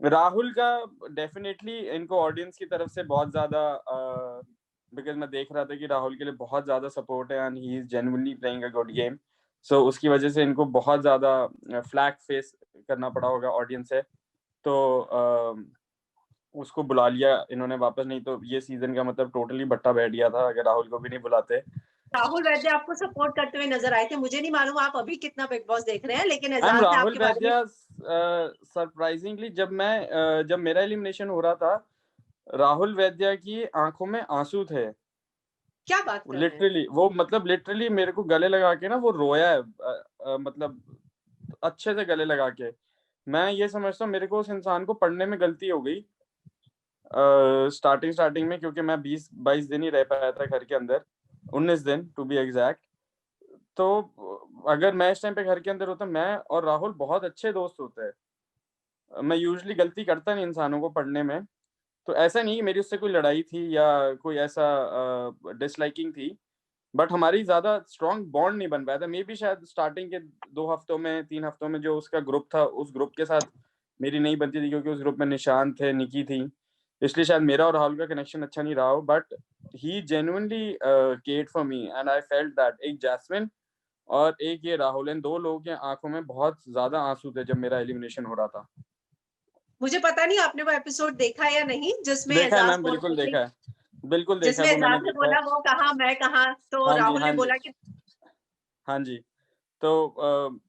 राहुल का डेफिनेटली इनको ऑडियंस की तरफ से बहुत ज़्यादा बिकॉज़ मैं देख रहा था कि राहुल के लिए बहुत ज़्यादा सपोर्ट है and he is genuinely playing a good game. So उसकी वजह से इनको बहुत ज़्यादा फ्लैग फेस करना पड़ा होगा ऑडियंस से। तो उसको बुला लिया इन्होंने वापस, नहीं तो ये सीज़न का मतलब टोटली बट्टा बैठ गया था अगर राहुल को भी नहीं बुलाते। राहुल वैद्य आपको सपोर्ट करते हुए नज़र आए थे। मुझे नहीं मालूम आप अभी कितना बिग बॉस देख रहे हैं, लेकिन एंड एजाज ने राहुल आपके बारे में वैद्य सरप्राइजिंगली जब मेरा एलिमिनेशन हो रहा था, राहुल वैद्य की आंखों में आंसू थे। क्या बात कर रहे हैं? लिटरली वो मतलब लिटरली मेरे को गले लगा के ना वो रोया है, मतलब अच्छे से गले लगा के। मैं ये समझता हूँ मेरे को उस इंसान को पढ़ने में गलती हो गई स्टार्टिंग में, क्योंकि मैं 20-22 दिन ही रह पाया था घर के अंदर, 19 दिन टू बी एग्जैक्ट। तो अगर मैं इस टाइम पे घर के अंदर होता, मैं और राहुल बहुत अच्छे दोस्त होते हैं। मैं यूजुअली गलती करता नहीं इंसानों को पढ़ने में। तो ऐसा नहीं कि मेरी उससे कोई लड़ाई थी या कोई ऐसा डिसलाइकिंग थी, बट हमारी ज़्यादा स्ट्रॉन्ग बॉन्ड नहीं बन पाया था। मेबी शायद स्टार्टिंग के 2 हफ्तों में, 3 हफ्तों में जो उसका ग्रुप था, उस ग्रुप के साथ मेरी नहीं बनती थी, क्योंकि उस ग्रुप में निशान थे, निकी थी। इसलिए शायद मेरा और राहुल का कनेक्शन अच्छा नहीं रहा हो, but he genuinely cared for me and I felt that. एक जैस्मिन और एक ये राहुल, इन 2 लोगों की आँखों में बहुत ज़्यादा आँसू थे जब मेरा एलिमिनेशन हो रहा था। मुझे पता नहीं आपने वो एपिसोड देखा या नहीं, जिसमें देखा है एजाज मैम, बोल बिल्कुल रहे थे, देखा है। बिल्कुल देखा है, जिसमें वो मैंने एजाज ने देखा है। बोला वो कहाँ मैं कहाँ, तो हाँ जी, राहुल हाँ ने जी। बोला कि हाँ जी। तो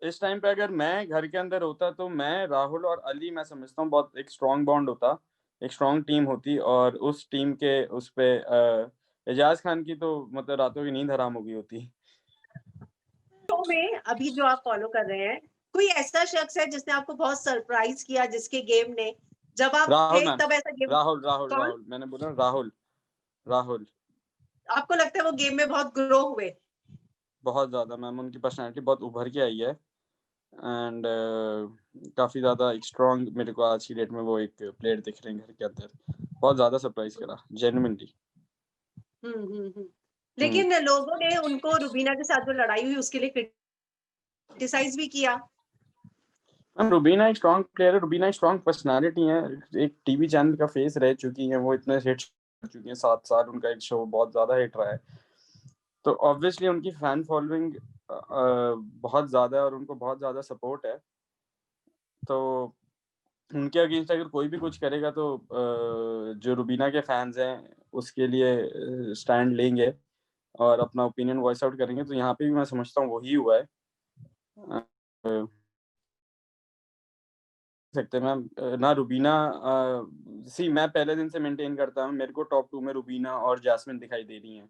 इस टाइम पे अगर मैं घर के अंदर होता तो मैं, राहुल और अली, मैं समझता हूँ बहुत एक स्ट्रॉन्ग बॉन्ड होता, एक स्ट्रॉन्ग टीम होती, और उस टीम के उस पे एजाज खान की तो मतलब रातों की नींद हराम हो गई होती। शो में अभी जो आप फॉलो कर रहे हैं, कोई ऐसा शख्स है जिसने आपको बहुत सरप्राइज किया, जिसके गेम ने, जब आप राहुल थे मैम, तब ऐसा गेम राहुल राहुल कौन? राहुल मैंने बोला राहुल। राहुल आपको लगता है वो गेम में बहुत ग्रो हुए? बहुत ज़्यादा मैम, उनकी पर्सनैलिटी बहुत उभर के आई है एंड काफ़ी ज़्यादा एक स्ट्रॉन्ग मेरे को आज की डेट में वो एक प्लेयर दिख रहे हैं घर के अंदर। बहुत ज़्यादा सरप्राइज़ करा जेन्युइनली। हुँ। लेकिन लोगों ने उनको रुबीना के साथ जो लड़ाई हुई उसके लिए क्रिटिसाइज भी किया। मैम रुबीना एक स्ट्रॉन्ग प्लेयर है, रुबीना एक स्ट्रॉन्ग पर्सनैलिटी है, एक टीवी चैनल का फेस रह चुकी हैं, वो इतने हिट कर चुकी हैं, 7 साल उनका एक शो बहुत ज़्यादा हिट रहा है। तो ऑब्वियसली उनकी फैन फॉलोइंग बहुत ज़्यादा है और उनको बहुत ज़्यादा सपोर्ट है। तो उनके अगेंस्ट अगर कोई भी कुछ करेगा तो जो रुबीना के फैन्स हैं उसके लिए स्टैंड लेंगे और अपना ओपिनियन वॉइस आउट करेंगे, तो यहाँ पे भी मैं समझता हूँ वही हुआ है। अ, सकते हैं मैम, ना रुबीना मैं पहले दिन से मेंटेन करता हूँ, मेरे को टॉप 2 में रुबीना और जैस्मिन दिखाई दे रही हैं,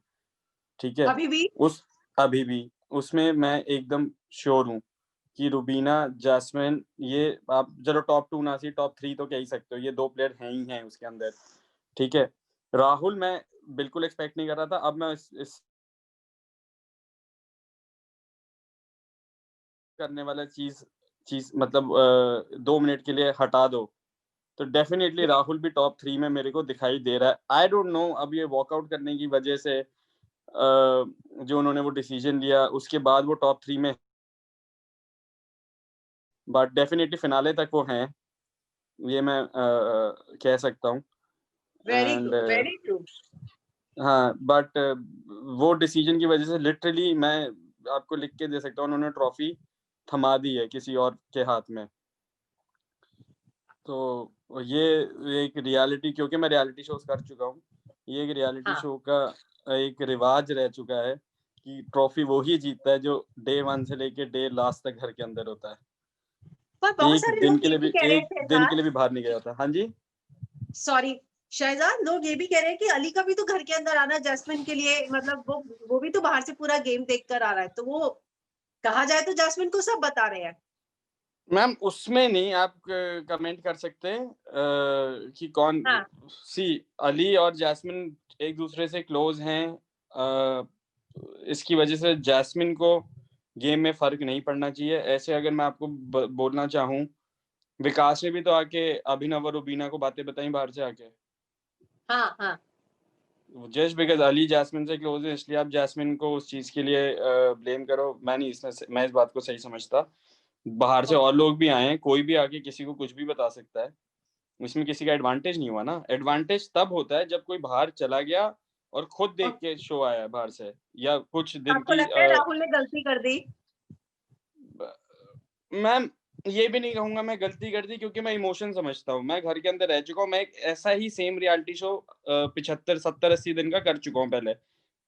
ठीक है? अभी भी उस अभी भी उसमें मैं एकदम श्योर हूँ कि रुबीना, जैस्मिन, ये आप चलो टॉप 2 ना सही टॉप 3 तो कह ही सकते हो, ये 2 प्लेयर हैं ही हैं उसके अंदर, ठीक है? राहुल मैं बिल्कुल एक्सपेक्ट नहीं कर रहा था, अब मैं इस करने वाला चीज़ चीज़ मतलब 2 मिनट के लिए हटा दो, तो डेफ़िनेटली राहुल भी टॉप 3 में मेरे को दिखाई दे रहा है। आई डोंट नो अब ये वॉकआउट करने की वज़ह से जो उन्होंने वो डिसीज़न लिया उसके बाद वो टॉप 3 में, बट डेफ़िनेटली फिनाले तक वो हैं, ये मैं कह सकता हूँ very and good, very true. हाँ, बट वो डिसीज़न की वज़ह से लिटरली मैं आपको लिख के दे सकता हूँ, उन्होंने ट्रॉफ़ी थमा दी है किसी और के हाथ में। तो ये एक रियलिटी, क्योंकि मैं रियलिटी शोज़ कर चुका हूँ, ये एक रियलिटी हाँ, शो का एक रिवाज रह चुका है कि ट्रॉफ़ी वो ही जीतता है जो डे 1 से लेके डे लास्ट तक घर के अंदर होता है। पर बहुत एक सारे दिन लोग के ये लिए भी भी कह रहे एक थे दिन के एजाज, लिए भी बाहर नहीं गया होता। हाँ जी? सॉरी शहजाद, लोग ये भी कह रहे हैं कि अली का भी तो घर के अंदर आना जैस्मिन के लिए, मतलब वो भी तो बाहर से पूरा गेम देख कर आ रहा है, तो वो कहा जाए तो जैस्मिन को सब बता रहे हैं। मैम उसमें नहीं आप कमेंट कर सकते कि कौन हाँ, सी अली और जैस्मिन एक दूसरे से क्लोज हैं। इसकी वजह से जैस्मिन को गेम में फर्क नहीं पड़ना चाहिए। ऐसे अगर मैं आपको बोलना चाहूँ, विकास ने भी तो आके अभिनव और रुबीना को बातें बताई बाहर से आके। हाँ, हाँ। जस्ट बिकॉज़ अली जैस्मिन से क्लोज़ है इसलिए आप जैस्मिन को उस चीज़ के लिए ब्लेम करो। मैं नहीं, इसमें से मैं इस बात को सही समझता। बाहर से और लोग भी आए हैं, कोई भी आके किसी को कुछ भी बता सकता है। इसमें किसी का एडवांटेज नहीं हुआ ना। एडवांटेज तब होता है जब कोई बाहर चला गया और खुद देख के शो आया बाहर से, या कुछ दिन आपको की लगता है राहुल ने गलती कर दी? मैम ये भी नहीं कहूंगा मैं गलती कर दी, क्योंकि मैं इमोशन समझता हूँ। मैं घर के अंदर रह चुका हूँ। मैं एक ऐसा ही सेम रियलिटी शो 75 70 80 दिन का कर चुका हूँ पहले,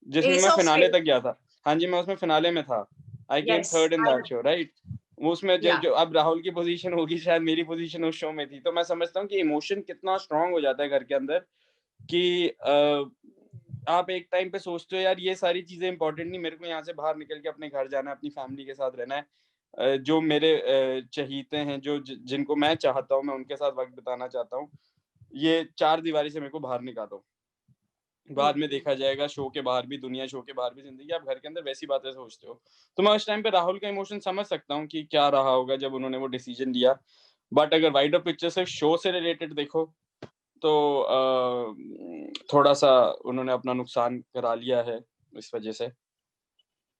जिसमें एस मैं ऑफ फिनाले स्पेड। तक गया था। हाँ जी, मैं उसमें फिनाले में था। I came yes, third in I that no. Show, right. वो उसमें जो या जो अब राहुल की पोजीशन होगी, शायद मेरी पोजीशन उस शो में थी। तो मैं समझता हूँ कि इमोशन कितना स्ट्रांग हो जाता है घर के अंदर, कि आप एक टाइम पे सोचते हो यार ये सारी चीजें इंपॉर्टेंट नहीं, मेरे को यहाँ से बाहर निकल के अपने घर जाना है, अपनी फैमिली के साथ रहना है। जो मेरे चहीते हैं, जो जिनको मैं चाहता हूँ, मैं उनके साथ वक्त बिताना चाहता हूँ। ये चार दीवारी से मेरे को बाहर निकालो, बाद में देखा जाएगा। शो के बाहर भी दुनिया, शो के बाहर भी जिंदगी। आप घर के अंदर वैसी बातें सोचते हो। तो मैं उस टाइम पे राहुल का इमोशन समझ सकता हूँ कि क्या रहा होगा जब उन्होंने वो डिसीजन लिया। बट अगर वाइडर पिक्चर से शो से रिलेटेड देखो, तो थोड़ा सा उन्होंने अपना नुकसान करा लिया है इस वजह से।